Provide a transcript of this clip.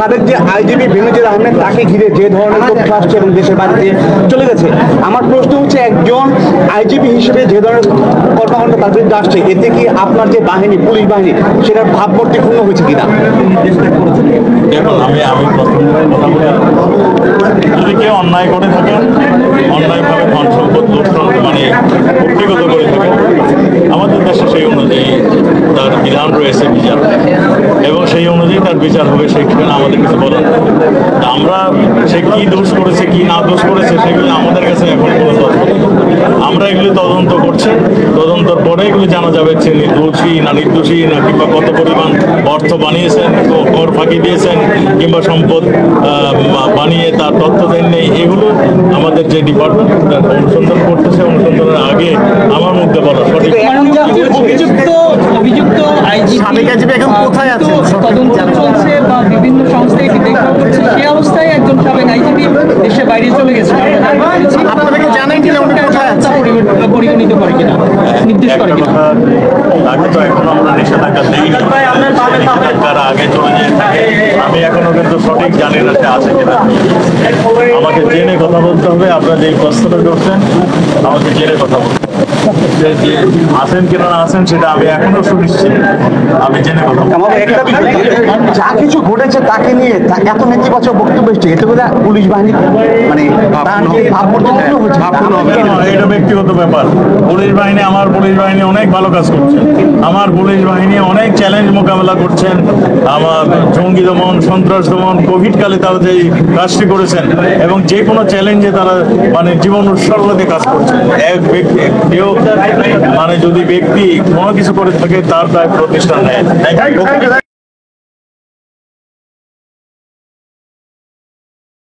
সাবেক যে আইজিপি বেনজির আহমেদ তাকে ঘিরে যে ধরনের তথ্য আসছে এবং দেশের বাড়িতে চলে গেছে, আমার প্রশ্ন হচ্ছে একজন আইজিপি হিসেবে যে ধরনের কর্মকাণ্ড তার বিরুদ্ধে আসছে, এতে কি আপনার যে বাহিনী, পুলিশ বাহিনী, সেটার ভাবমূর্তি ক্ষুণ্ণ হয়েছে কিনা? দেখুন, আমি প্রথম কথা বলি, যদি কেউ অন্যায় করে থাকেন, অন্যায়ভাবে ধন সম্পদ লুণ্ঠন মানে কর্তৃগত করে থাকেন, আমাদের দেশে সেই অনুযায়ী তার বিধান রয়েছে বিচার, এবং সেই অনুযায়ী তার বিচার হবে। সেখানে আমাদের কিছু বলার নেই। আমরা সে কি দোষ করেছে কি না দোষ করেছে সেগুলো আমাদের কাছে এখন কোনো তথ্য নেই। আমরা এগুলি তদন্ত করছি, তদন্তর পরে এগুলি জানা যাবে সে দোষী না নির্দোষী, না কিংবা কত পরিমাণ অর্থ বানিয়েছেন, কর ফাঁকি দিয়েছেন, কিংবা সম্পদ বানিয়ে তার তথ্য দেন নেই। এগুলো আমাদের যে ডিপার্টমেন্ট অনুসন্ধান করতেছে, অনুসন্ধানের আগে আমার মধ্যে বলা সঠিক। অভিযুক্ত আইজিপি এখন কোথায় আছে? তদন্ত চলছে বা বিভিন্ন সংস্থা এটি দেখা হচ্ছে, সেই অবস্থায় একজন সাবেক আইজিপি দেশের বাইরে চলে গেছে। আপনাদেরকে জানাই কিনা উনি কোথায় আছে, পরিগণিত করে কিনা, নির্দেশ করে কিনা? আগে তো এখন আমরা নিষেধাজ্ঞা দিই, নিষেধাজ্ঞার আগে চলে যেয়ে থাকে। আমি এখনো কিন্তু সঠিক জানি না সে আছে কিনা। আমাকে জেনে কথা বলতে হবে। আপনারা যে প্রশ্নটা করছেন, আমাকে জেনে কথা বলতে হবে। যে আছেন কিনা না আছেন সেটা আমি এখনো সুনিশ্চিত, আমি জেনে কথা বলবো। একটা বিষয়, যা কিছু ঘটেছে তাকে নিয়ে এত নেতিবাচক বক্তব্য এসছে, এতে করে পুলিশ বাহিনী মানে এটা ব্যক্তিগত ব্যাপার। পুলিশ বাহিনী, আমার পুলিশ বাহিনী অনেক ভালো কাজ করছে। আমার পুলিশ বাহিনী অনেক চ্যালেঞ্জ মোকাবেলা করছেন। আমার জঙ্গি দমন, সন্ত্রাস দমন, কোভিড কালে তারা যে কাজটি করেছেন, এবং যে কোনো চ্যালেঞ্জে তারা মানে জীবন উৎসর্গ দিয়ে কাজ করছেন। এক ব্যক্তি কেউ মানে যদি ব্যক্তি কোনো কিছু করে থাকে তার প্রায় প্রতিষ্ঠান নেয়।